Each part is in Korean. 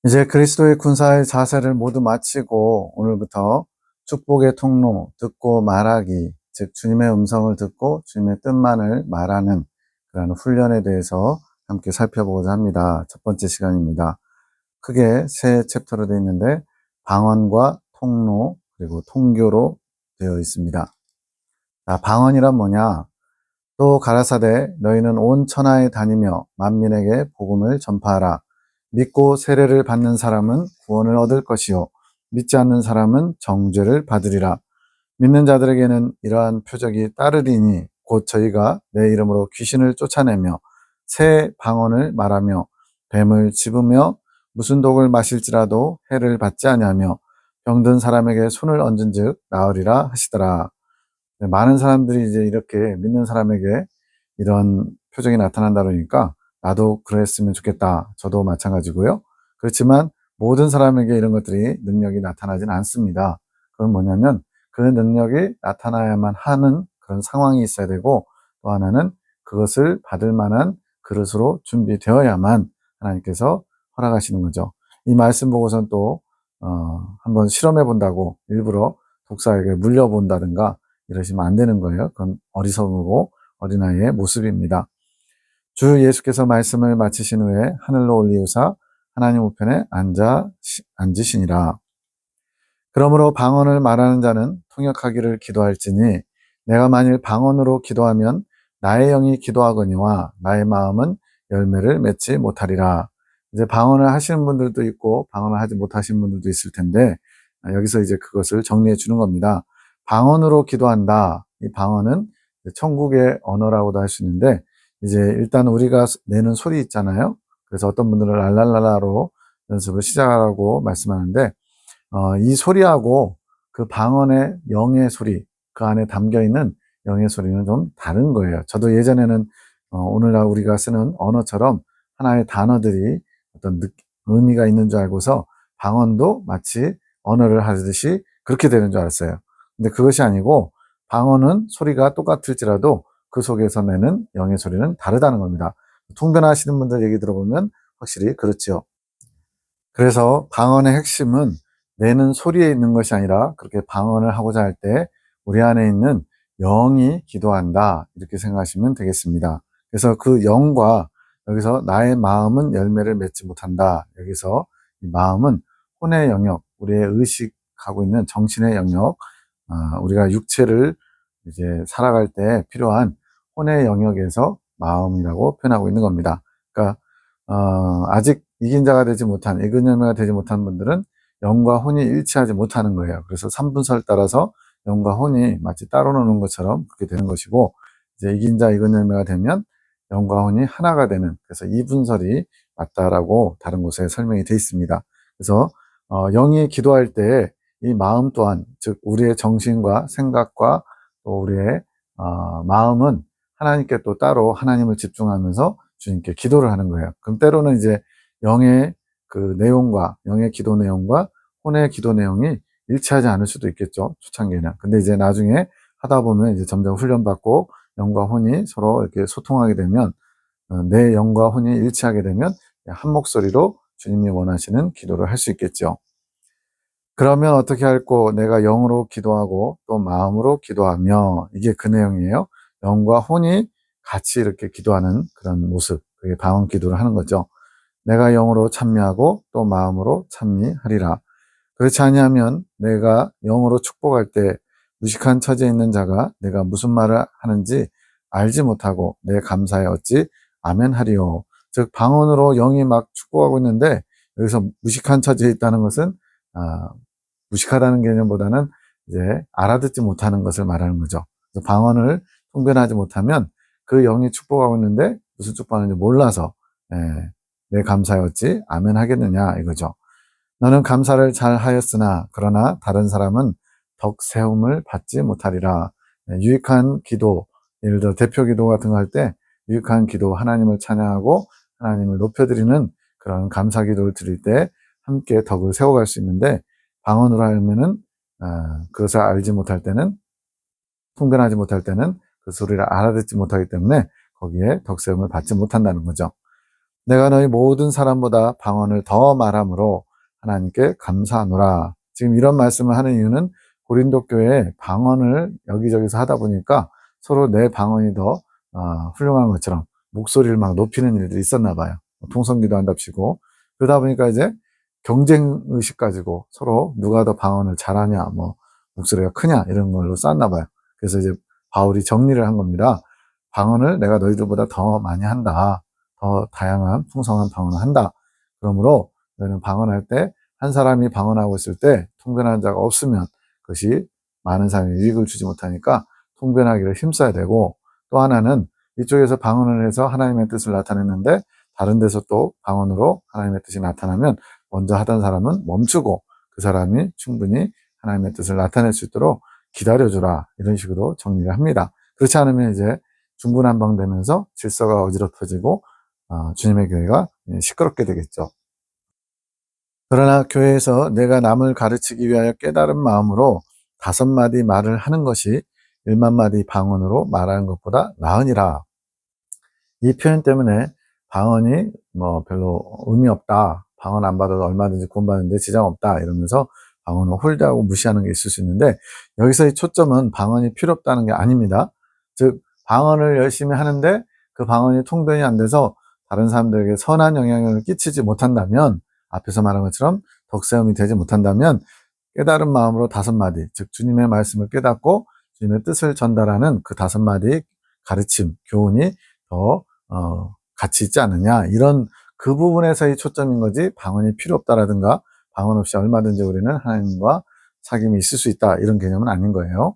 이제 그리스도의 군사의 자세를 모두 마치고 오늘부터 축복의 통로, 듣고 말하기, 즉 주님의 음성을 듣고 주님의 뜻만을 말하는 그런 훈련에 대해서 함께 살펴보고자 합니다. 첫 번째 시간입니다. 크게 세 챕터로 되어 있는데 방언과 통로 그리고 통교로 되어 있습니다. 방언이란 뭐냐? 또 가라사대 너희는 온 천하에 다니며 만민에게 복음을 전파하라. 믿고 세례를 받는 사람은 구원을 얻을 것이요 믿지 않는 사람은 정죄를 받으리라. 믿는 자들에게는 이러한 표적이 따르리니 곧 저희가 내 이름으로 귀신을 쫓아내며 새 방언을 말하며 뱀을 집으며 무슨 독을 마실지라도 해를 받지 아니하며 병든 사람에게 손을 얹은즉 나으리라 하시더라. 많은 사람들이 이제 이렇게 믿는 사람에게 이런 표정이 나타난다 그러니까 나도 그랬으면 좋겠다. 저도 마찬가지고요. 그렇지만 모든 사람에게 이런 것들이 능력이 나타나지는 않습니다. 그건 뭐냐면 그 능력이 나타나야만 하는 그런 상황이 있어야 되고 또 하나는 그것을 받을 만한 그릇으로 준비되어야만 하나님께서 허락하시는 거죠. 이 말씀 보고선 또 한번 실험해 본다고 일부러 독사에게 물려본다든가 이러시면 안 되는 거예요. 그건 어리석고 어린아이의 모습입니다. 주 예수께서 말씀을 마치신 후에 하늘로 올리우사 하나님 우편에 앉으시니라. 그러므로 방언을 말하는 자는 통역하기를 기도할지니 내가 만일 방언으로 기도하면 나의 영이 기도하거니와 나의 마음은 열매를 맺지 못하리라. 이제 방언을 하시는 분들도 있고 방언을 하지 못하시는 분들도 있을 텐데 여기서 이제 그것을 정리해 주는 겁니다. 방언으로 기도한다. 이 방언은 천국의 언어라고도 할 수 있는데 이제 일단 우리가 내는 소리 있잖아요. 그래서 어떤 분들은 랄랄라라로 연습을 시작하라고 말씀하는데 이 소리하고 그 방언의 영의 소리, 그 안에 담겨 있는 영의 소리는 좀 다른 거예요. 저도 예전에는 오늘날 우리가 쓰는 언어처럼 하나의 단어들이 어떤 의미가 있는 줄 알고서 방언도 마치 언어를 하듯이 그렇게 되는 줄 알았어요. 근데 그것이 아니고 방언은 소리가 똑같을지라도 그 속에서 내는 영의 소리는 다르다는 겁니다. 통변하시는 분들 얘기 들어보면 확실히 그렇죠. 그래서 방언의 핵심은 내는 소리에 있는 것이 아니라 그렇게 방언을 하고자 할 때 우리 안에 있는 영이 기도한다 이렇게 생각하시면 되겠습니다. 그래서 그 영과 여기서 나의 마음은 열매를 맺지 못한다. 여기서 이 마음은 혼의 영역, 우리의 의식하고 있는 정신의 영역, 우리가 육체를 이제 살아갈 때 필요한 혼의 영역에서 마음이라고 표현하고 있는 겁니다. 그러니까 아직 이긴 자가 되지 못한, 이근 열매가 되지 못한 분들은 영과 혼이 일치하지 못하는 거예요. 그래서 삼분설 따라서 영과 혼이 마치 따로 노는 것처럼 그렇게 되는 것이고, 이제 이긴 자, 이근 열매가 되면 영과 혼이 하나가 되는, 그래서 이분설이 맞다라고 다른 곳에 설명이 되어 있습니다. 그래서 영이 기도할 때 이 마음 또한, 즉 우리의 정신과 생각과 또 우리의 마음은 하나님께 또 따로 하나님을 집중하면서 주님께 기도를 하는 거예요. 그럼 때로는 이제 영의 그 내용과 영의 기도 내용과 혼의 기도 내용이 일치하지 않을 수도 있겠죠. 초창기에는. 근데 이제 나중에 하다 보면 이제 점점 훈련받고 영과 혼이 서로 이렇게 소통하게 되면 내 영과 혼이 일치하게 되면 한 목소리로 주님이 원하시는 기도를 할 수 있겠죠. 그러면 어떻게 할꼬? 내가 영으로 기도하고 또 마음으로 기도하며, 이게 그 내용이에요. 영과 혼이 같이 이렇게 기도하는 그런 모습, 그게 방언 기도를 하는 거죠. 내가 영으로 찬미하고 또 마음으로 찬미하리라. 그렇지 아니하면 내가 영으로 축복할 때 무식한 처지에 있는 자가 내가 무슨 말을 하는지 알지 못하고 내 감사에 어찌 아멘하리요. 즉 방언으로 영이 막 축복하고 있는데 여기서 무식한 처지에 있다는 것은 무식하다는 개념보다는 이제 알아듣지 못하는 것을 말하는 거죠. 그래서 방언을 통변하지 못하면 그 영이 축복하고 있는데 무슨 축복하는지 몰라서 내 감사에 어찌 아멘 하겠느냐 이거죠. 너는 감사를 잘 하였으나 그러나 다른 사람은 덕 세움을 받지 못하리라. 유익한 기도, 예를 들어 대표 기도 같은 거 할 때 유익한 기도, 하나님을 찬양하고 하나님을 높여드리는 그런 감사 기도를 드릴 때 함께 덕을 세워갈 수 있는데 방언으로 하면은 그것을 알지 못할 때는, 통변하지 못할 때는 그 소리를 알아듣지 못하기 때문에 거기에 덕세움을 받지 못한다는 거죠. 내가 너희 모든 사람보다 방언을 더 말함으로 하나님께 감사하노라. 지금 이런 말씀을 하는 이유는 고린도 교회에 방언을 여기저기서 하다 보니까 서로 내 방언이 더 훌륭한 것처럼 목소리를 막 높이는 일들이 있었나 봐요. 통성기도 한답시고. 그러다 보니까 이제 경쟁 의식 가지고 서로 누가 더 방언을 잘하냐, 뭐 목소리가 크냐 이런 걸로 쌌나 봐요. 그래서 이제 바울이 정리를 한 겁니다. 방언을 내가 너희들보다 더 많이 한다. 더 다양한 풍성한 방언을 한다. 그러므로 너희는 방언할 때 한 사람이 방언하고 있을 때 통변하는 자가 없으면 그것이 많은 사람이 유익을 주지 못하니까 통변하기를 힘써야 되고, 또 하나는 이쪽에서 방언을 해서 하나님의 뜻을 나타냈는데 다른 데서 또 방언으로 하나님의 뜻이 나타나면 먼저 하던 사람은 멈추고 그 사람이 충분히 하나님의 뜻을 나타낼 수 있도록 기다려주라, 이런 식으로 정리를 합니다. 그렇지 않으면 이제 중구난방되면서 질서가 어지럽혀지고 주님의 교회가 시끄럽게 되겠죠. 그러나 교회에서 내가 남을 가르치기 위하여 깨달은 마음으로 5마디 말을 하는 것이 1만 마디 방언으로 말하는 것보다 나으니라. 이 표현 때문에 방언이 뭐 별로 의미 없다, 방언 안 받아도 얼마든지 구원받는데 지장 없다 이러면서 방언을 홀대하고 무시하는 게 있을 수 있는데, 여기서의 초점은 방언이 필요 없다는 게 아닙니다. 즉 방언을 열심히 하는데 그 방언이 통변이 안 돼서 다른 사람들에게 선한 영향을 끼치지 못한다면, 앞에서 말한 것처럼 덕세움이 되지 못한다면 깨달은 마음으로 5마디, 즉 주님의 말씀을 깨닫고 주님의 뜻을 전달하는 그 5마디 가르침, 교훈이 더 가치 있지 않느냐, 이런 그 부분에서의 초점인 거지, 방언이 필요 없다라든가 방언 없이 얼마든지 우리는 하나님과 사귐이 있을 수 있다, 이런 개념은 아닌 거예요.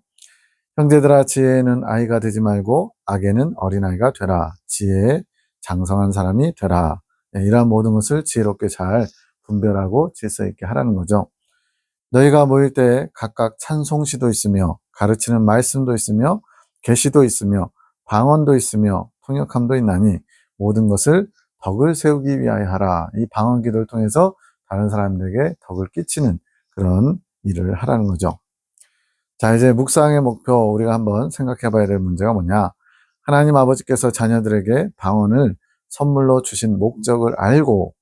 형제들아, 지혜에는 아이가 되지 말고 악에는 어린아이가 되라. 지혜에 장성한 사람이 되라. 이러한 모든 것을 지혜롭게 잘 분별하고 질서 있게 하라는 거죠. 너희가 모일 때 각각 찬송시도 있으며 가르치는 말씀도 있으며 계시도 있으며 방언도 있으며 통역함도 있나니 모든 것을 덕을 세우기 위하여 하라. 이 방언 기도를 통해서 다른 사람들에게 덕을 끼치는 그런 일을 하라는 거죠. 자, 이제 묵상의 목표, 우리가 한번 생각해 봐야 될 문제가 뭐냐. 하나님 아버지께서 자녀들에게 방언을 선물로 주신 목적을 알고,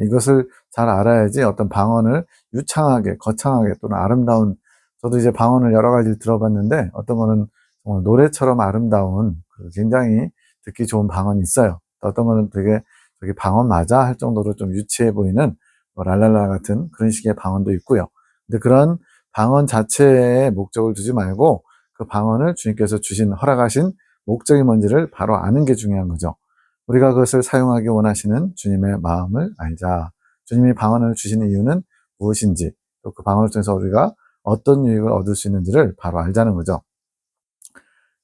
이것을 잘 알아야지 어떤 방언을 유창하게, 거창하게 또는 아름다운, 저도 이제 방언을 여러 가지 들어봤는데 어떤 거는 정말 노래처럼 아름다운 굉장히 듣기 좋은 방언이 있어요. 어떤 거는 되게 저기 방언 맞아 할 정도로 좀 유치해 보이는 뭐 랄랄라 같은 그런 식의 방언도 있고요. 근데 그런 방언 자체에 목적을 두지 말고 그 방언을 주님께서 주신, 허락하신 목적이 뭔지를 바로 아는 게 중요한 거죠. 우리가 그것을 사용하기 원하시는 주님의 마음을 알자. 주님이 방언을 주시는 이유는 무엇인지, 또 그 방언을 통해서 우리가 어떤 유익을 얻을 수 있는지를 바로 알자는 거죠.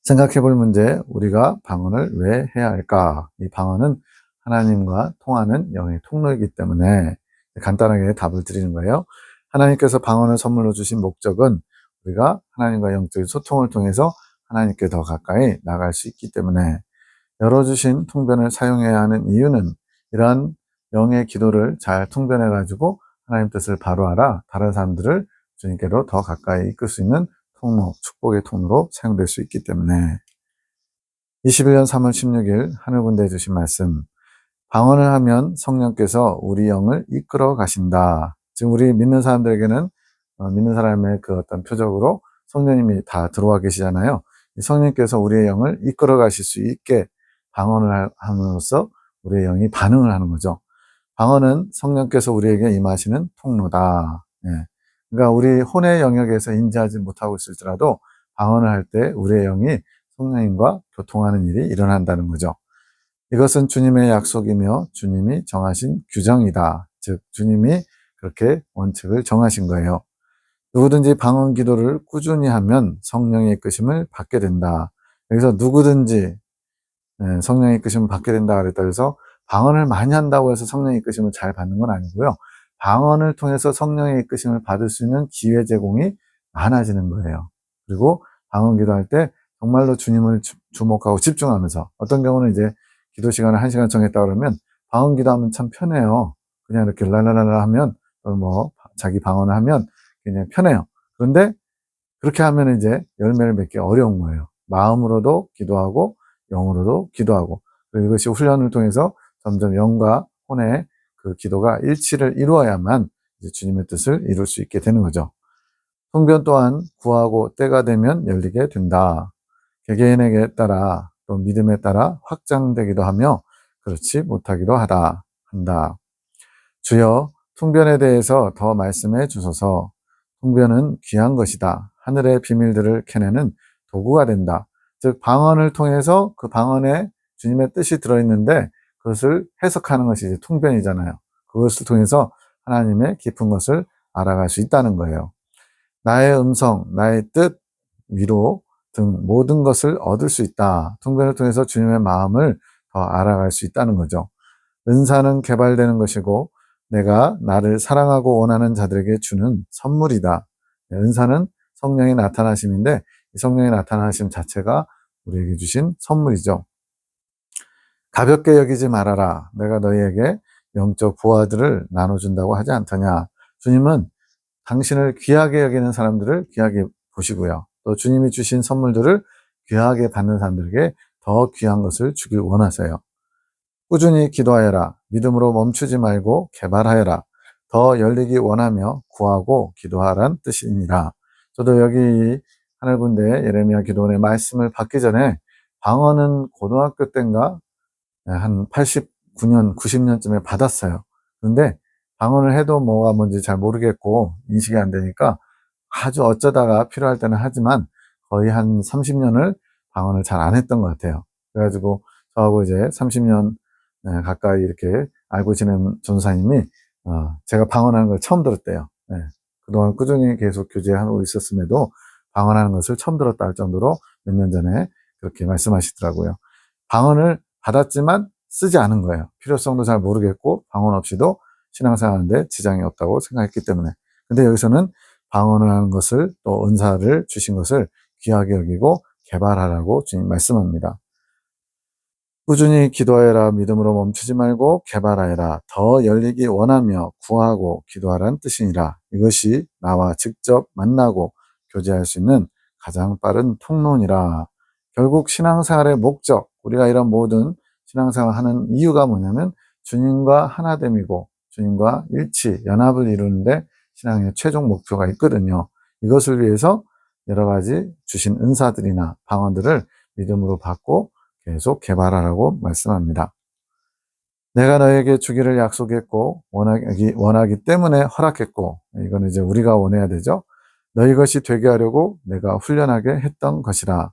생각해 볼 문제, 우리가 방언을 왜 해야 할까? 이 방언은 하나님과 통하는 영의 통로이기 때문에 간단하게 답을 드리는 거예요. 하나님께서 방언을 선물로 주신 목적은 우리가 하나님과 영적인 소통을 통해서 하나님께 더 가까이 나갈 수 있기 때문에, 열어주신 통변을 사용해야 하는 이유는 이러한 영의 기도를 잘 통변해 가지고 하나님 뜻을 바로 알아 다른 사람들을 주님께로 더 가까이 이끌 수 있는 통로, 축복의 통로로 사용될 수 있기 때문에. 21년 3월 16일 하늘군대에 주신 말씀, 방언을 하면 성령께서 우리 영을 이끌어 가신다. 지금 우리 믿는 사람들에게는 믿는 사람의 그 어떤 표적으로 성령님이 다 들어와 계시잖아요. 성령께서 우리의 영을 이끌어 가실 수 있게 방언을 함으로써 우리의 영이 반응을 하는 거죠. 방언은 성령께서 우리에게 임하시는 통로다. 그러니까 우리 혼의 영역에서 인지하지 못하고 있을지라도 방언을 할 때 우리의 영이 성령님과 교통하는 일이 일어난다는 거죠. 이것은 주님의 약속이며 주님이 정하신 규정이다. 즉 주님이 그렇게 원칙을 정하신 거예요. 누구든지 방언 기도를 꾸준히 하면 성령의 이끄심을 받게 된다. 여기서 누구든지 성령의 이끄심을 받게 된다 그랬다. 그래서 방언을 많이 한다고 해서 성령의 이끄심을 잘 받는 건 아니고요. 방언을 통해서 성령의 이끄심을 받을 수 있는 기회 제공이 많아지는 거예요. 그리고 방언 기도할 때 정말로 주님을 주목하고 집중하면서, 어떤 경우는 이제 기도 시간을 1시간 정했다 그러면 방언 기도하면 참 편해요. 그냥 이렇게 랄랄랄라 하면, 뭐 자기 방언을 하면 그냥 편해요. 그런데 그렇게 하면 이제 열매를 맺기 어려운 거예요. 마음으로도 기도하고 영으로도 기도하고, 그리고 이것이 훈련을 통해서 점점 영과 혼의 그 기도가 일치를 이루어야만 이제 주님의 뜻을 이룰 수 있게 되는 거죠. 통변 또한 구하고 때가 되면 열리게 된다. 개개인에게 따라 또 믿음에 따라 확장되기도 하며 그렇지 못하기도 한다. 주여, 통변에 대해서 더 말씀해 주소서. 통변은 귀한 것이다. 하늘의 비밀들을 캐내는 도구가 된다. 즉 방언을 통해서 그 방언에 주님의 뜻이 들어있는데 그것을 해석하는 것이 이제 통변이잖아요. 그것을 통해서 하나님의 깊은 것을 알아갈 수 있다는 거예요. 나의 음성, 나의 뜻, 위로 등 모든 것을 얻을 수 있다. 통변을 통해서 주님의 마음을 더 알아갈 수 있다는 거죠. 은사는 개발되는 것이고 내가 나를 사랑하고 원하는 자들에게 주는 선물이다. 은사는 성령의 나타나심인데 이 성령의 나타나심 자체가 우리에게 주신 선물이죠. 가볍게 여기지 말아라. 내가 너희에게 영적 부하들을 나눠준다고 하지 않더냐. 주님은 당신을 귀하게 여기는 사람들을 귀하게 보시고요. 또 주님이 주신 선물들을 귀하게 받는 사람들에게 더 귀한 것을 주길 원하세요. 꾸준히 기도하여라. 믿음으로 멈추지 말고 개발하여라. 더 열리기 원하며 구하고 기도하란 뜻이니라. 저도 여기 하늘군대 예레미야 기도원의 말씀을 받기 전에 방언은 고등학교 때인가 한 89년, 90년쯤에 받았어요. 그런데 방언을 해도 뭐가 뭔지 잘 모르겠고 인식이 안 되니까 아주 어쩌다가 필요할 때는 하지만 거의 한 30년을 방언을 잘 안 했던 것 같아요. 그래가지고 저하고 이제 30년 가까이 이렇게 알고 지낸 전사님이 제가 방언하는 걸 처음 들었대요. 네. 그동안 꾸준히 계속 교제하고 있었음에도 방언하는 것을 처음 들었다 할 정도로 몇 년 전에 그렇게 말씀하시더라고요. 방언을 받았지만 쓰지 않은 거예요. 필요성도 잘 모르겠고 방언 없이도 신앙생활하는데 지장이 없다고 생각했기 때문에. 근데 여기서는 방언을 하는 것을 또 은사를 주신 것을 귀하게 여기고 개발하라고 주님 말씀합니다. 꾸준히 기도하여라. 믿음으로 멈추지 말고 개발하여라. 더 열리기 원하며 구하고 기도하라는 뜻이니라. 이것이 나와 직접 만나고 교제할 수 있는 가장 빠른 통로니라. 결국 신앙생활의 목적, 우리가 이런 모든 신앙생활을 하는 이유가 뭐냐면 주님과 하나됨이고 주님과 일치, 연합을 이루는데 신앙의 최종 목표가 있거든요. 이것을 위해서 여러 가지 주신 은사들이나 방언들을 믿음으로 받고 계속 개발하라고 말씀합니다. 내가 너에게 주기를 약속했고 원하기 때문에 허락했고 이건 이제 우리가 원해야 되죠. 너희 것이 되게 하려고 내가 훈련하게 했던 것이라.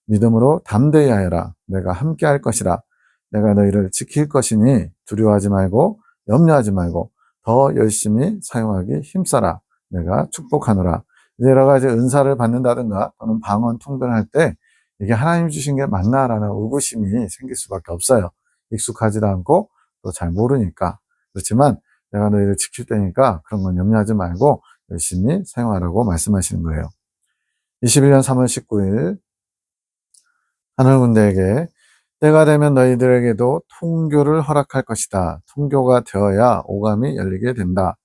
믿음으로 담대히 하여라. 내가 함께 할 것이라. 내가 너희를 지킬 것이니 두려워하지 말고 염려하지 말고 더 열심히 사용하기 힘써라. 내가 축복하노라. 여러 가지 은사를 받는다든가 또는 방언 통변할 때 이게 하나님 주신 게 맞나라는 의구심이 생길 수밖에 없어요. 익숙하지도 않고 또 잘 모르니까. 그렇지만 내가 너희를 지킬 테니까 그런 건 염려하지 말고 열심히 사용하라고 말씀하시는 거예요. 21년 3월 19일 하늘군대에게 때가 되면 너희들에게도 통교를 허락할 것이다. 통교가 되어야 오감이 열리게 된다.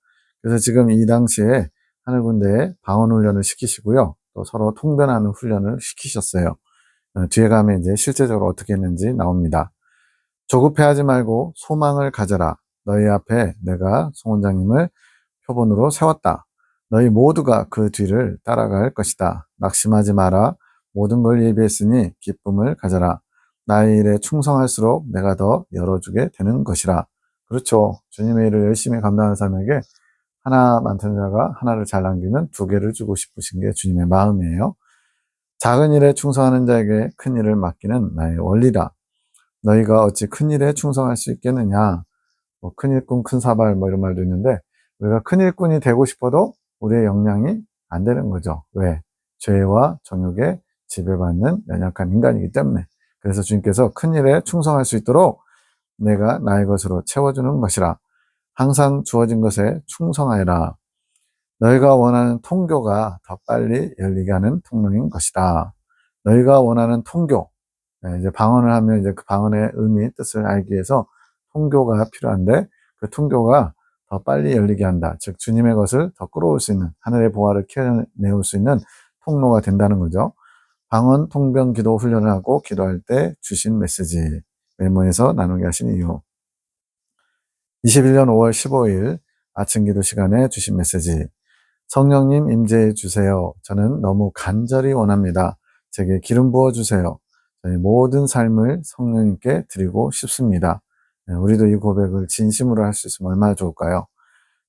그래서 지금 이 당시에 하늘군대에 방언훈련을 시키시고요. 또 서로 통변하는 훈련을 시키셨어요. 뒤에 가면 이제 실제적으로 어떻게 했는지 나옵니다. 조급해하지 말고 소망을 가져라. 너희 앞에 내가 송 원장님을 표본으로 세웠다. 너희 모두가 그 뒤를 따라갈 것이다. 낙심하지 마라. 모든 걸 예비했으니 기쁨을 가져라. 나의 일에 충성할수록 내가 더 열어주게 되는 것이라. 그렇죠. 주님의 일을 열심히 감당하는 사람에게 하나 많던 자가 하나를 잘 남기면 두 개를 주고 싶으신 게 주님의 마음이에요. 작은 일에 충성하는 자에게 큰 일을 맡기는 나의 원리다. 너희가 어찌 큰 일에 충성할 수 있겠느냐. 뭐 큰 일꾼 큰 사발 뭐 이런 말도 있는데 우리가 큰 일꾼이 되고 싶어도 우리의 역량이 안 되는 거죠. 왜? 죄와 정욕에 지배받는 연약한 인간이기 때문에. 그래서 주님께서 큰 일에 충성할 수 있도록 내가 나의 것으로 채워주는 것이라. 항상 주어진 것에 충성하여라. 너희가 원하는 통교가 더 빨리 열리게 하는 통로인 것이다. 너희가 원하는 통교. 이제 방언을 하면 이제 그 방언의 의미, 뜻을 알기 위해서 통교가 필요한데 그 통교가 더 빨리 열리게 한다. 즉 주님의 것을 더 끌어올 수 있는 하늘의 보화를 캐내올 수 있는 통로가 된다는 거죠. 방언, 통변, 기도 훈련을 하고 기도할 때 주신 메시지 메모에서 나누게 하신 이유. 21년 5월 15일 아침 기도 시간에 주신 메시지. 성령님 임재해 주세요. 저는 너무 간절히 원합니다. 제게 기름 부어 주세요. 저희 모든 삶을 성령님께 드리고 싶습니다. 우리도 이 고백을 진심으로 할 수 있으면 얼마나 좋을까요?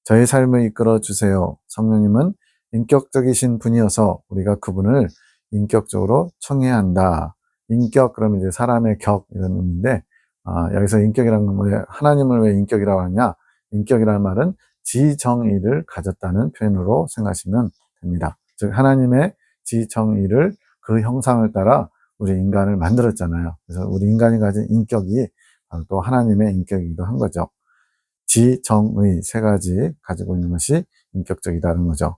저희 삶을 이끌어 주세요. 성령님은 인격적이신 분이어서 우리가 그분을 인격적으로 청해야 한다. 인격, 그러면 이제 사람의 격, 이런 의미인데, 여기서 인격이라는 건 왜, 하나님을 왜 인격이라고 하냐? 인격이라는 말은 지정의를 가졌다는 표현으로 생각하시면 됩니다. 즉, 하나님의 지정의를 그 형상을 따라 우리 인간을 만들었잖아요. 그래서 우리 인간이 가진 인격이 바로 또 하나님의 인격이기도 한 거죠. 지정의 세 가지 가지고 있는 것이 인격적이라는 거죠.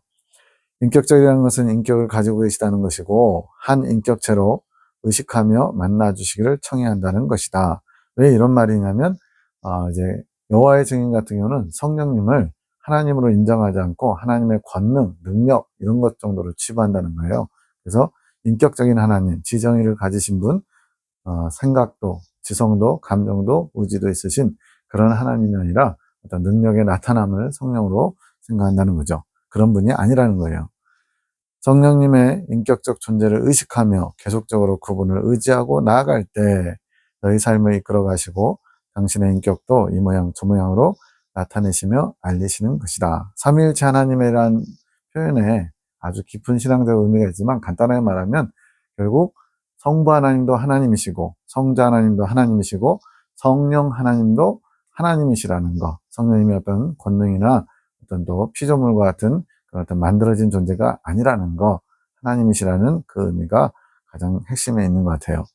인격적이라는 것은 인격을 가지고 계시다는 것이고, 한 인격체로 의식하며 만나주시기를 청해한다는 것이다. 왜 이런 말이냐면, 이제 여호와의 증인 같은 경우는 성령님을 하나님으로 인정하지 않고 하나님의 권능, 능력 이런 것 정도로 치부한다는 거예요. 그래서 인격적인 하나님, 지정의를 가지신 분, 생각도, 지성도, 감정도, 의지도 있으신 그런 하나님이 아니라 어떤 능력의 나타남을 성령으로 생각한다는 거죠. 그런 분이 아니라는 거예요. 성령님의 인격적 존재를 의식하며 계속적으로 그분을 의지하고 나아갈 때 너희 삶을 이끌어 가시고 당신의 인격도 이 모양 저 모양으로 나타내시며 알리시는 것이다. 삼위일체 하나님이란 표현에 아주 깊은 신앙적 의미가 있지만 간단하게 말하면 결국 성부 하나님도 하나님이시고 성자 하나님도 하나님이시고 성령 하나님도 하나님이시라는 거. 성령님이 어떤 권능이나 어떤 또 피조물과 같은 그런 어떤 만들어진 존재가 아니라는 거, 하나님이시라는 그 의미가 가장 핵심에 있는 것 같아요.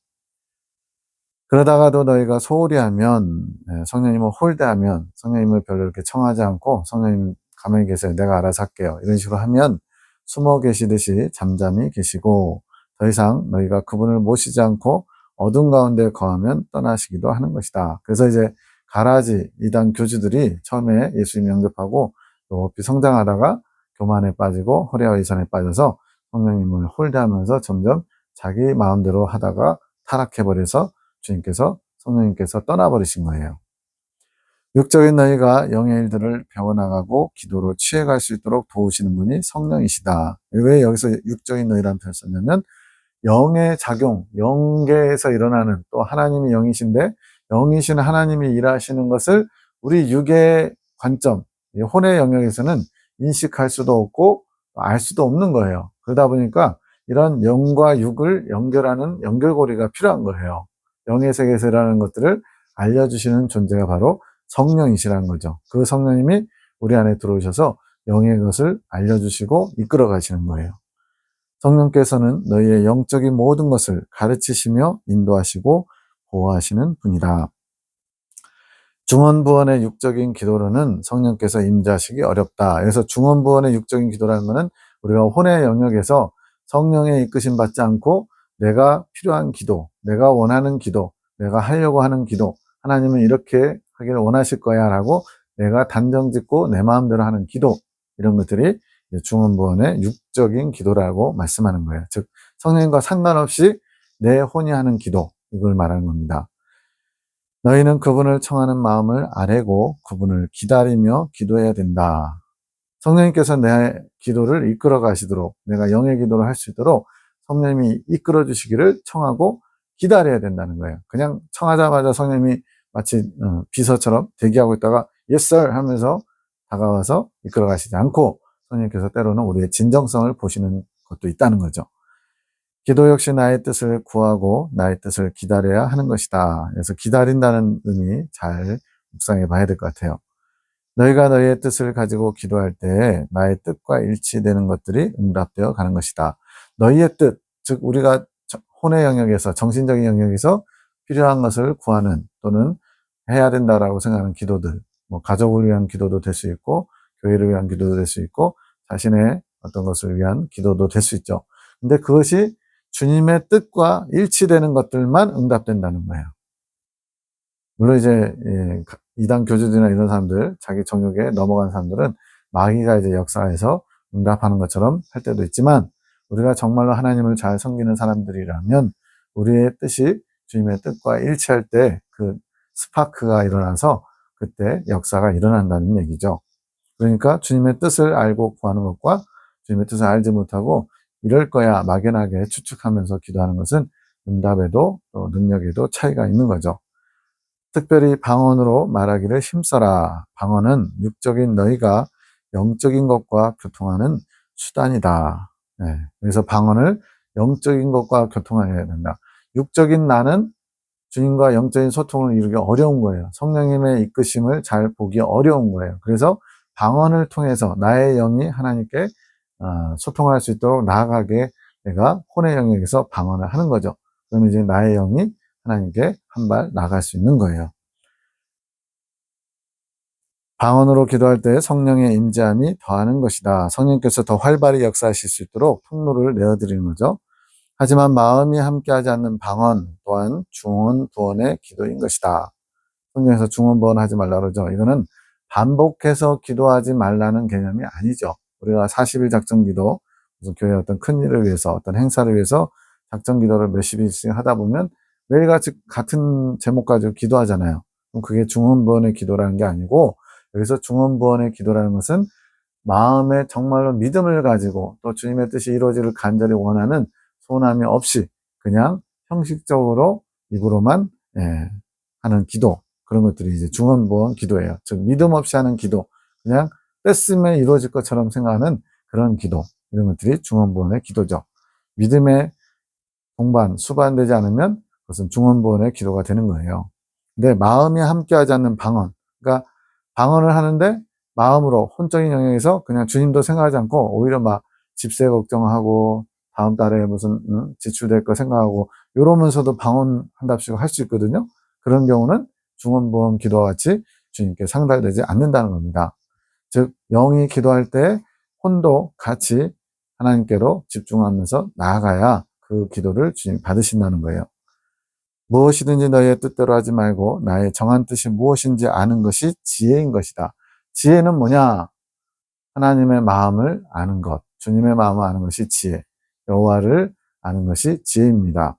그러다가도 너희가 소홀히 하면, 성령님을 홀대하면, 성령님을 별로 이렇게 청하지 않고, 성령님 가만히 계세요. 내가 알아서 할게요. 이런 식으로 하면 숨어 계시듯이 잠잠히 계시고, 더 이상 너희가 그분을 모시지 않고 어둠 가운데 거하면 떠나시기도 하는 것이다. 그래서 이제 가라지 이단 교주들이 처음에 예수님 영접하고 높이 성장하다가 교만에 빠지고 호리와 이선에 빠져서 성령님을 홀대하면서 점점 자기 마음대로 하다가 타락해버려서 주님께서 성령님께서 떠나버리신 거예요. 육적인 너희가 영의 일들을 배워나가고 기도로 취해갈 수 있도록 도우시는 분이 성령이시다. 왜 여기서 육적인 너희라는 표현을 썼냐면 영의 작용, 영계에서 일어나는 또 하나님이 영이신데 영이신 하나님이 일하시는 것을 우리 육의 관점, 혼의 영역에서는 인식할 수도 없고 알 수도 없는 거예요. 그러다 보니까 이런 영과 육을 연결하는 연결고리가 필요한 거예요. 영의 세계에서 일하는 것들을 알려주시는 존재가 바로 성령이시라는 거죠. 그 성령님이 우리 안에 들어오셔서 영의 것을 알려주시고 이끌어 가시는 거예요. 성령께서는 너희의 영적인 모든 것을 가르치시며 인도하시고 보호하시는 분이다. 중언부언의 육적인 기도로는 성령께서 임재하시기 어렵다. 그래서 중언부언의 육적인 기도라는 것은 우리가 혼의 영역에서 성령의 이끄심 받지 않고 내가 필요한 기도, 내가 원하는 기도, 내가 하려고 하는 기도, 하나님은 이렇게 하기를 원하실 거야 라고 내가 단정 짓고 내 마음대로 하는 기도, 이런 것들이 중언부언의 육적인 기도라고 말씀하는 거예요. 즉 성령과 상관없이 내 혼이 하는 기도, 이걸 말하는 겁니다. 너희는 그분을 청하는 마음을 아뢰고 그분을 기다리며 기도해야 된다. 성령님께서 내 기도를 이끌어 가시도록, 내가 영의 기도를 할 수 있도록 성령님이 이끌어 주시기를 청하고 기다려야 된다는 거예요. 그냥 청하자마자 성령님이 마치 비서처럼 대기하고 있다가 Yes sir 하면서 다가와서 이끌어 가시지 않고 성령님께서 때로는 우리의 진정성을 보시는 것도 있다는 거죠. 기도 역시 나의 뜻을 구하고 나의 뜻을 기다려야 하는 것이다. 그래서 기다린다는 의미 잘 묵상해 봐야 될 것 같아요. 너희가 너희의 뜻을 가지고 기도할 때 나의 뜻과 일치되는 것들이 응답되어 가는 것이다. 너희의 뜻, 즉 우리가 혼의 영역에서, 정신적인 영역에서 필요한 것을 구하는 또는 해야 된다라고 생각하는 기도들, 뭐 가족을 위한 기도도 될 수 있고 교회를 위한 기도도 될 수 있고 자신의 어떤 것을 위한 기도도 될 수 있죠. 근데 그것이 주님의 뜻과 일치되는 것들만 응답된다는 거예요. 물론 이제 이단 교주들이나 이런 사람들, 자기 정욕에 넘어간 사람들은 마귀가 이제 역사에서 응답하는 것처럼 할 때도 있지만 우리가 정말로 하나님을 잘 섬기는 사람들이라면 우리의 뜻이 주님의 뜻과 일치할 때 그 스파크가 일어나서 그때 역사가 일어난다는 얘기죠. 그러니까 주님의 뜻을 알고 구하는 것과 주님의 뜻을 알지 못하고 이럴 거야 막연하게 추측하면서 기도하는 것은 응답에도 또 능력에도 차이가 있는 거죠. 특별히 방언으로 말하기를 힘써라. 방언은 육적인 너희가 영적인 것과 교통하는 수단이다. 네. 그래서 방언을 영적인 것과 교통해야 된다. 육적인 나는 주님과 영적인 소통을 이루기 어려운 거예요. 성령님의 이끄심을 잘 보기 어려운 거예요. 그래서 방언을 통해서 나의 영이 하나님께 소통할 수 있도록 나아가게 내가 혼의 영역에서 방언을 하는 거죠. 그러면 이제 나의 영이 하나님께 한 발 나갈 수 있는 거예요. 방언으로 기도할 때 성령의 임재함이 더하는 것이다. 성령께서 더 활발히 역사하실 수 있도록 통로를 내어드리는 거죠. 하지만 마음이 함께하지 않는 방언 또한 중언부언의 기도인 것이다. 성경에서 중언부언 하지 말라 그러죠. 이거는 반복해서 기도하지 말라는 개념이 아니죠. 우리가 40일 작정기도, 무슨 교회 어떤 큰 일을 위해서, 어떤 행사를 위해서 작정기도를 몇십 일씩 하다 보면 매일같이 같은 제목 가지고 기도하잖아요. 그럼 그게 중언부언의 기도라는 게 아니고, 여기서 중언부언의 기도라는 것은 마음에 정말로 믿음을 가지고 또 주님의 뜻이 이루어지를 간절히 원하는 소원함이 없이 그냥 형식적으로 입으로만 하는 기도, 그런 것들이 이제 중언부언 기도예요. 즉 믿음 없이 하는 기도, 그냥 뺐으면 이루어질 것처럼 생각하는 그런 기도, 이런 것들이 중언부언의 기도죠. 믿음의 동반, 수반되지 않으면 그것은 중언부언의 기도가 되는 거예요. 근데 마음이 함께하지 않는 방언, 그러니까 방언을 하는데 마음으로 혼적인 영역에서 그냥 주님도 생각하지 않고 오히려 막 집세 걱정하고 다음 달에 무슨 지출될 거 생각하고 이러면서도 방언한답시고 할 수 있거든요. 그런 경우는 중언부언 기도와 같이 주님께 상달되지 않는다는 겁니다. 즉 영이 기도할 때 혼도 같이 하나님께로 집중하면서 나아가야 그 기도를 주님 받으신다는 거예요. 무엇이든지 너희의 뜻대로 하지 말고 나의 정한 뜻이 무엇인지 아는 것이 지혜인 것이다. 지혜는 뭐냐? 하나님의 마음을 아는 것, 주님의 마음을 아는 것이 지혜, 여호와를 아는 것이 지혜입니다.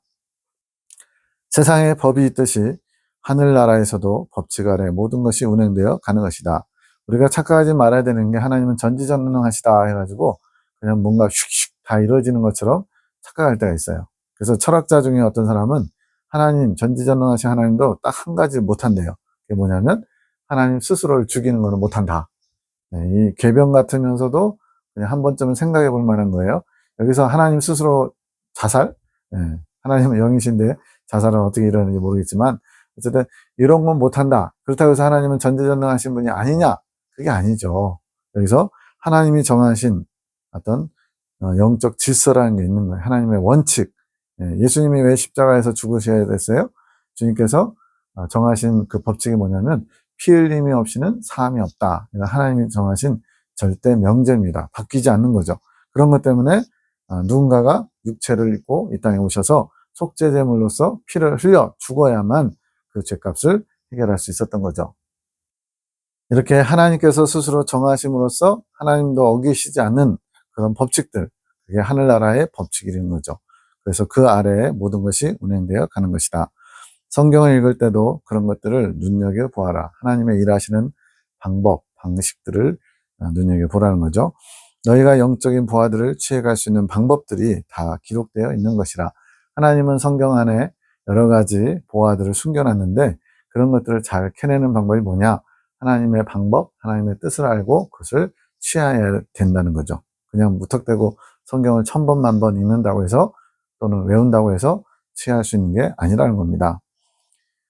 세상에 법이 있듯이 하늘나라에서도 법칙 아래 모든 것이 운행되어 가는 것이다. 우리가 착각하지 말아야 되는 게 하나님은 전지전능하시다 해가지고 그냥 뭔가 슉슉 다 이루어지는 것처럼 착각할 때가 있어요. 그래서 철학자 중에 어떤 사람은 하나님, 전지전능하신 하나님도 딱 한 가지 못한대요. 그게 뭐냐면 하나님 스스로를 죽이는 거는 못한다. 이 궤변 같으면서도 그냥 한 번쯤은 생각해 볼 만한 거예요. 여기서 하나님 스스로 자살? 하나님은 영이신데 자살은 어떻게 일어나는지 모르겠지만 어쨌든 이런 건 못한다. 그렇다고 해서 하나님은 전지전능하신 분이 아니냐? 그게 아니죠. 여기서 하나님이 정하신 어떤 영적 질서라는 게 있는 거예요. 하나님의 원칙. 예수님이 왜 십자가에서 죽으셔야 됐어요? 주님께서 정하신 그 법칙이 뭐냐면 피 흘림이 없이는 사함이 없다. 하나님이 정하신 절대 명제입니다. 바뀌지 않는 거죠. 그런 것 때문에 누군가가 육체를 입고 이 땅에 오셔서 속죄제물로서 피를 흘려 죽어야만 그 죄값을 해결할 수 있었던 거죠. 이렇게 하나님께서 스스로 정하심으로써 하나님도 어기시지 않는 그런 법칙들, 그게 하늘나라의 법칙이라는 거죠. 그래서 그 아래에 모든 것이 운행되어 가는 것이다. 성경을 읽을 때도 그런 것들을 눈여겨보아라. 하나님의 일하시는 방법, 방식들을 눈여겨보라는 거죠. 너희가 영적인 보화들을 취해갈 수 있는 방법들이 다 기록되어 있는 것이라. 하나님은 성경 안에 여러 가지 보화들을 숨겨놨는데 그런 것들을 잘 캐내는 방법이 뭐냐? 하나님의 방법, 하나님의 뜻을 알고 그것을 취해야 된다는 거죠. 그냥 무턱대고 성경을 1000번, 10,000번 읽는다고 해서 또는 외운다고 해서 취할 수 있는 게 아니라는 겁니다.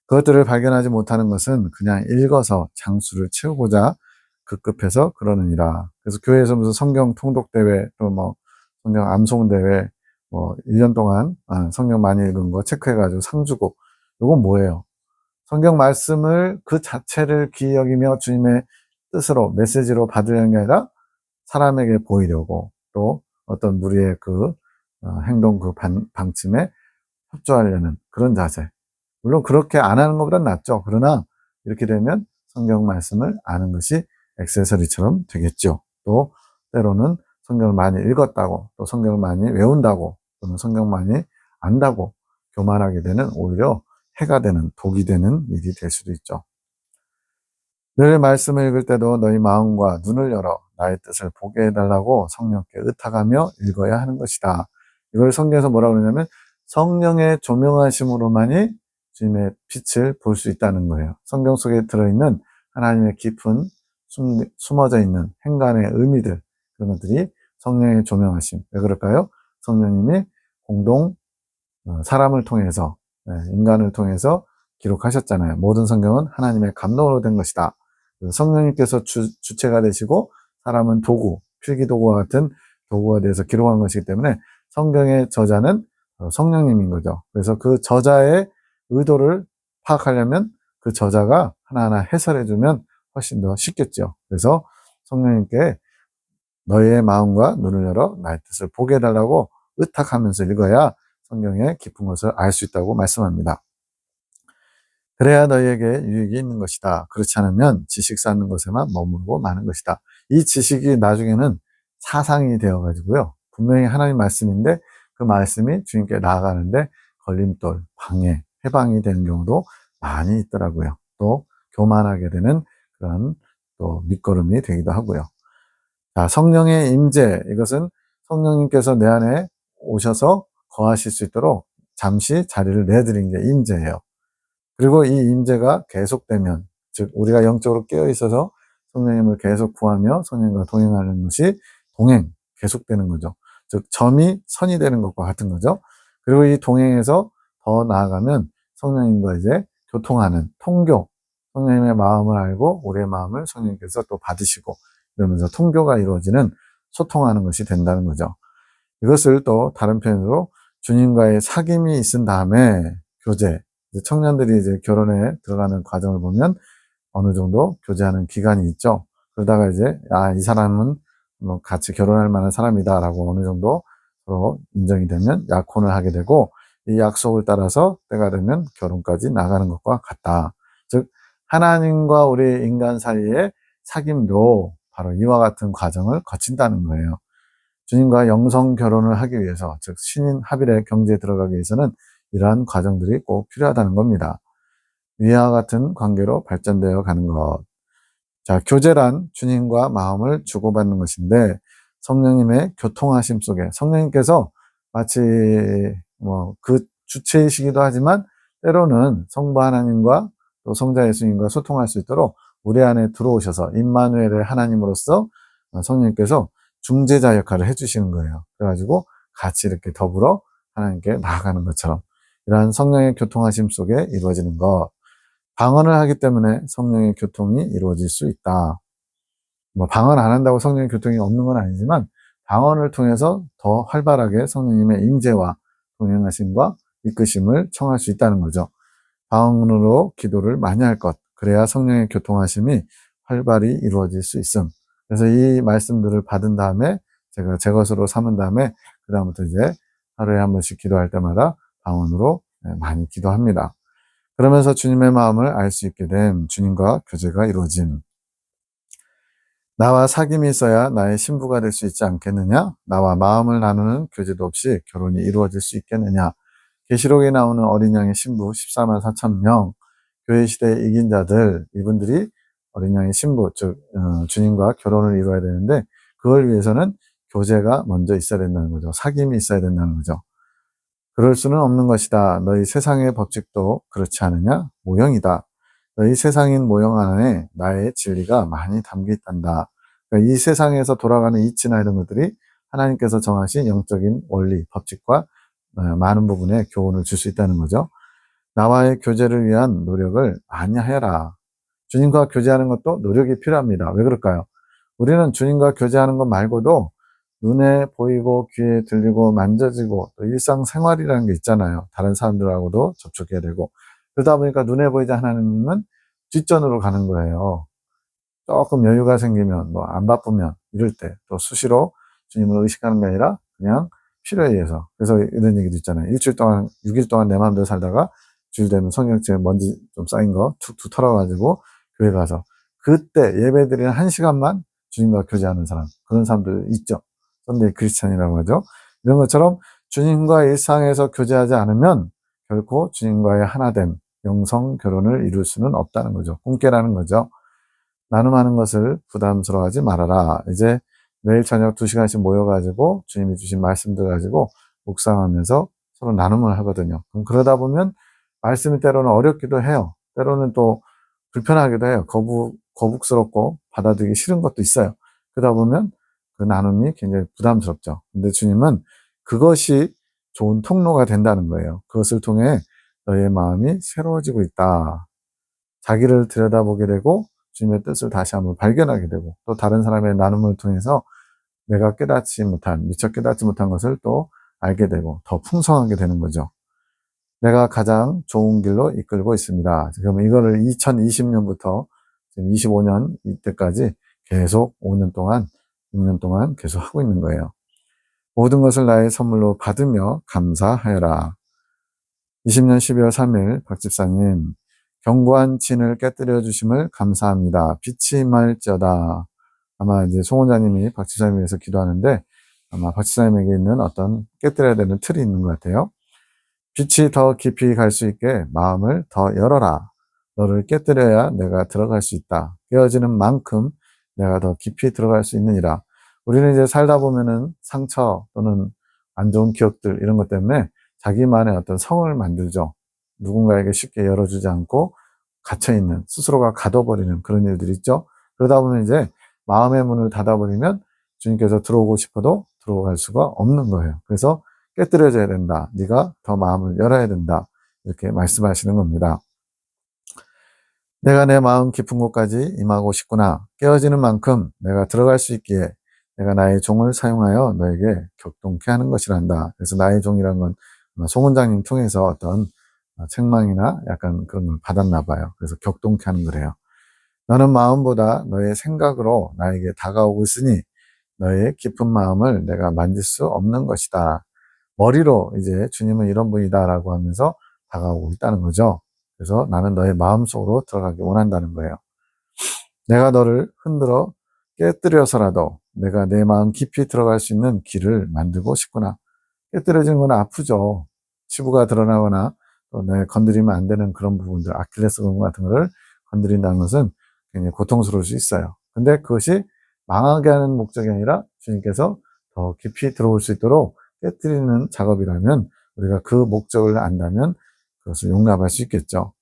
그것들을 발견하지 못하는 것은 그냥 읽어서 장수를 채우고자 급급해서 그러느니라. 그래서 교회에서 무슨 성경 통독대회, 또 뭐 성경 암송대회, 뭐 1년 동안 성경 많이 읽은 거 체크해가지고 상 주고, 이건 뭐예요? 성경 말씀을 그 자체를 귀히 여기며 주님의 뜻으로, 메시지로 받으려는 게 아니라 사람에게 보이려고 또 어떤 무리의 그 행동 그 방침에 협조하려는 그런 자세. 물론 그렇게 안 하는 것보단 낫죠. 그러나 이렇게 되면 성경 말씀을 아는 것이 액세서리처럼 되겠죠. 또 때로는 성경을 많이 읽었다고, 또 성경을 많이 외운다고, 또는 성경 많이 안다고 교만하게 되는 오히려 해가 되는, 독이 되는 일이 될 수도 있죠. 늘 말씀을 읽을 때도 너희 마음과 눈을 열어 나의 뜻을 보게 해달라고 성령께 의탁하며 읽어야 하는 것이다. 이걸 성경에서 뭐라고 그러냐면 성령의 조명하심으로만이 주님의 빛을 볼 수 있다는 거예요. 성경 속에 들어있는 하나님의 깊은 숨어져 있는 행간의 의미들, 그런 것들이 성령의 조명하심. 왜 그럴까요? 성령님이 공동 사람을 통해서, 인간을 통해서 기록하셨잖아요. 모든 성경은 하나님의 감동으로 된 것이다. 성령님께서 주체가 되시고 사람은 도구, 필기도구와 같은 도구가 되어서 기록한 것이기 때문에 성경의 저자는 성령님인 거죠. 그래서 그 저자의 의도를 파악하려면 그 저자가 하나하나 해설해주면 훨씬 더 쉽겠죠. 그래서 성령님께 너희의 마음과 눈을 열어 나의 뜻을 보게 해달라고 의탁하면서 읽어야 성경의 깊은 것을 알 수 있다고 말씀합니다. 그래야 너희에게 유익이 있는 것이다. 그렇지 않으면 지식 쌓는 것에만 머물고 마는 것이다. 이 지식이 나중에는 사상이 되어가지고요. 분명히 하나님 말씀인데 그 말씀이 주님께 나아가는데 걸림돌, 방해, 해방이 되는 경우도 많이 있더라고요. 또 교만하게 되는 그런 또 밑거름이 되기도 하고요. 자, 성령의 임재, 이것은 성령님께서 내 안에 오셔서 거하실 수 있도록 잠시 자리를 내드린 게 임재예요. 그리고 이 임재가 계속되면, 즉 우리가 영적으로 깨어 있어서 성령님을 계속 구하며 성령님과 동행하는 것이 동행, 계속되는 거죠. 즉 점이 선이 되는 것과 같은 거죠. 그리고 이 동행에서 더 나아가면 성령님과 이제 교통하는 통교, 성령님의 마음을 알고 우리의 마음을 성령님께서 또 받으시고 이러면서 통교가 이루어지는 소통하는 것이 된다는 거죠. 이것을 또 다른 표현으로 주님과의 사귐이 있은 다음에 교제, 청년들이 이제 결혼에 들어가는 과정을 보면 어느 정도 교제하는 기간이 있죠. 그러다가 이제 이 사람은 뭐 같이 결혼할 만한 사람이다라고 어느 정도 서로 인정이 되면 약혼을 하게 되고 이 약속을 따라서 때가 되면 결혼까지 나가는 것과 같다. 즉 하나님과 우리 인간 사이의 사귐도 바로 이와 같은 과정을 거친다는 거예요. 주님과 영성 결혼을 하기 위해서, 즉 신인 합일의 경지에 들어가기 위해서는 이러한 과정들이 꼭 필요하다는 겁니다. 위와 같은 관계로 발전되어 가는 것. 자, 교제란 주님과 마음을 주고받는 것인데 성령님의 교통하심 속에 성령님께서 마치 뭐 그 주체이시기도 하지만 때로는 성부 하나님과 또 성자 예수님과 소통할 수 있도록 우리 안에 들어오셔서 임마누엘의 하나님으로서 성령님께서 중재자 역할을 해주시는 거예요. 그래가지고 같이 이렇게 더불어 하나님께 나아가는 것처럼 이러한 성령의 교통하심 속에 이루어지는 것. 방언을 하기 때문에 성령의 교통이 이루어질 수 있다. 뭐 방언 안 한다고 성령의 교통이 없는 건 아니지만 방언을 통해서 더 활발하게 성령님의 임재와 동행하심과 이끄심을 청할 수 있다는 거죠. 방언으로 기도를 많이 할 것. 그래야 성령의 교통하심이 활발히 이루어질 수 있음. 그래서 이 말씀들을 받은 다음에 제가 제 것으로 삼은 다음에 그 다음부터 이제 하루에 한 번씩 기도할 때마다 방언으로 많이 기도합니다. 그러면서 주님의 마음을 알 수 있게 된 주님과 교제가 이루어짐. 나와 사귐이 있어야 나의 신부가 될 수 있지 않겠느냐? 나와 마음을 나누는 교제도 없이 결혼이 이루어질 수 있겠느냐? 계시록에 나오는 어린 양의 신부 14만 4천 명, 교회 시대에 이긴 자들, 이분들이 어린 양의 신부, 즉 주님과 결혼을 이루어야 되는데 그걸 위해서는 교제가 먼저 있어야 된다는 거죠. 사귐이 있어야 된다는 거죠. 그럴 수는 없는 것이다. 너희 세상의 법칙도 그렇지 않으냐? 모형이다. 너희 세상인 모형 안에 나의 진리가 많이 담겨 있단다. 그러니까 이 세상에서 돌아가는 이치나 이런 것들이 하나님께서 정하신 영적인 원리, 법칙과 많은 부분에 교훈을 줄 수 있다는 거죠. 나와의 교제를 위한 노력을 많이 해라. 주님과 교제하는 것도 노력이 필요합니다. 왜 그럴까요? 우리는 주님과 교제하는 것 말고도 눈에 보이고 귀에 들리고 만져지고 또 일상생활이라는 게 있잖아요. 다른 사람들하고도 접촉해야 되고 그러다 보니까 눈에 보이지 하나님은 뒷전으로 가는 거예요. 조금 여유가 생기면 뭐 안 바쁘면 이럴 때 또 수시로 주님을 의식하는 게 아니라 그냥 필요에 의해서. 그래서 이런 얘기도 있잖아요. 일주일 동안 6일 동안 내 마음대로 살다가 주일 되면 성경책에 먼지 좀 쌓인 거 툭툭 털어가지고 교회 가서 그때 예배드리는 1시간만 주님과 교제하는 사람, 그런 사람들 있죠. 썬데이 크리스찬이라고 하죠. 이런 것처럼 주님과 일상에서 교제하지 않으면 결코 주님과의 하나됨, 영성 결혼을 이룰 수는 없다는 거죠. 꿈깨라는 거죠. 나눔하는 것을 부담스러워하지 말아라. 이제 매일 저녁 2시간씩 모여가지고 주님이 주신 말씀들 가지고 묵상하면서 서로 나눔을 하거든요. 그럼 그러다 보면 말씀이 때로는 어렵기도 해요. 때로는 또 불편하기도 해요. 거북스럽고 받아들이기 싫은 것도 있어요. 그러다 보면 그 나눔이 굉장히 부담스럽죠. 근데 주님은 그것이 좋은 통로가 된다는 거예요. 그것을 통해 너의 마음이 새로워지고 있다. 자기를 들여다보게 되고 주님의 뜻을 다시 한번 발견하게 되고 또 다른 사람의 나눔을 통해서 내가 미처 깨닫지 못한 것을 또 알게 되고 더 풍성하게 되는 거죠. 내가 가장 좋은 길로 이끌고 있습니다. 지금 이거를 2020년부터 지금 25년 이때까지 계속 5년 동안, 6년 동안 계속 하고 있는 거예요. 모든 것을 나의 선물로 받으며 감사하여라. 20년 12월 3일 박 집사님, 견고한 진을 깨뜨려 주심을 감사합니다. 빛이 임할지어다. 아마 이제 송 원장님이 박 집사님 위해서 기도하는데 아마 박 집사님에게 있는 어떤 깨뜨려야 되는 틀이 있는 것 같아요. 빛이 더 깊이 갈 수 있게 마음을 더 열어라. 너를 깨뜨려야 내가 들어갈 수 있다. 깨어지는 만큼 내가 더 깊이 들어갈 수 있느니라. 우리는 이제 살다 보면은 상처 또는 안 좋은 기억들 이런 것 때문에 자기만의 어떤 성을 만들죠. 누군가에게 쉽게 열어주지 않고 갇혀있는, 스스로가 가둬버리는 그런 일들이 있죠. 그러다 보면 이제 마음의 문을 닫아버리면 주님께서 들어오고 싶어도 들어갈 수가 없는 거예요. 그래서 깨뜨려져야 된다. 네가 더 마음을 열어야 된다. 이렇게 말씀하시는 겁니다. 내가 내 마음 깊은 곳까지 임하고 싶구나. 깨어지는 만큼 내가 들어갈 수 있기에 내가 나의 종을 사용하여 너에게 격동케 하는 것이란다. 그래서 나의 종이란 건 송 원장님 통해서 어떤 책망이나 약간 그런 걸 받았나 봐요. 그래서 격동케 하는 거래요. 너는 마음보다 너의 생각으로 나에게 다가오고 있으니 너의 깊은 마음을 내가 만질 수 없는 것이다. 머리로 이제 주님은 이런 분이다라고 하면서 다가오고 있다는 거죠. 그래서 나는 너의 마음속으로 들어가기 원한다는 거예요. 내가 너를 흔들어 깨뜨려서라도 내가 내 마음 깊이 들어갈 수 있는 길을 만들고 싶구나. 깨뜨려지는 건 아프죠. 치부가 드러나거나 또 내 건드리면 안 되는 그런 부분들, 아킬레스건 같은 거를 건드린다는 것은 굉장히 고통스러울 수 있어요. 근데 그것이 망하게 하는 목적이 아니라 주님께서 더 깊이 들어올 수 있도록 깨뜨리는 작업이라면 우리가 그 목적을 안다면 그것을 용납할 수 있겠죠.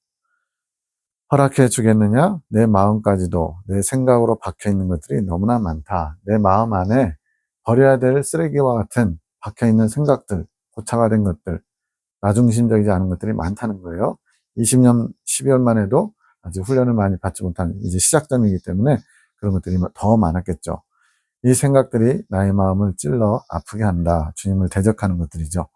허락해 주겠느냐? 내 마음까지도 내 생각으로 박혀 있는 것들이 너무나 많다. 내 마음 안에 버려야 될 쓰레기와 같은 박혀 있는 생각들, 고착화 된 것들, 나중심적이지 않은 것들이 많다는 거예요. 20년 12월만 해도 아직 훈련을 많이 받지 못한 이제 시작점이기 때문에 그런 것들이 더 많았겠죠. 이 생각들이 나의 마음을 찔러 아프게 한다. 주님을 대적하는 것들이죠.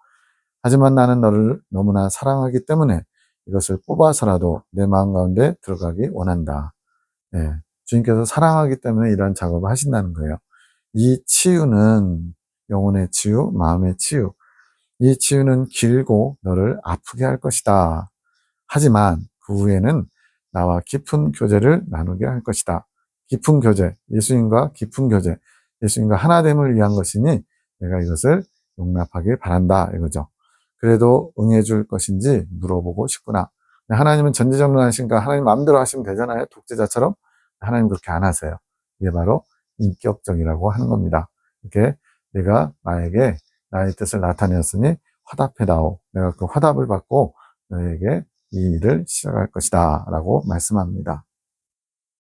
하지만 나는 너를 너무나 사랑하기 때문에 이것을 뽑아서라도 내 마음 가운데 들어가기 원한다. 예, 주님께서 사랑하기 때문에 이러한 작업을 하신다는 거예요. 이 치유는 영혼의 치유, 마음의 치유. 이 치유는 길고 너를 아프게 할 것이다. 하지만 그 후에는 나와 깊은 교제를 나누게 할 것이다. 깊은 교제, 예수님과 깊은 교제, 예수님과 하나됨을 위한 것이니 내가 이것을 용납하길 바란다 이거죠. 그래도 응해줄 것인지 물어보고 싶구나. 하나님은 전지전능하시니까 하나님 마음대로 하시면 되잖아요. 독재자처럼. 하나님 그렇게 안 하세요. 이게 바로 인격적이라고 하는 겁니다. 이렇게 내가 나에게 나의 뜻을 나타내었으니 화답해다오. 내가 그 화답을 받고 너에게 이 일을 시작할 것이다 라고 말씀합니다.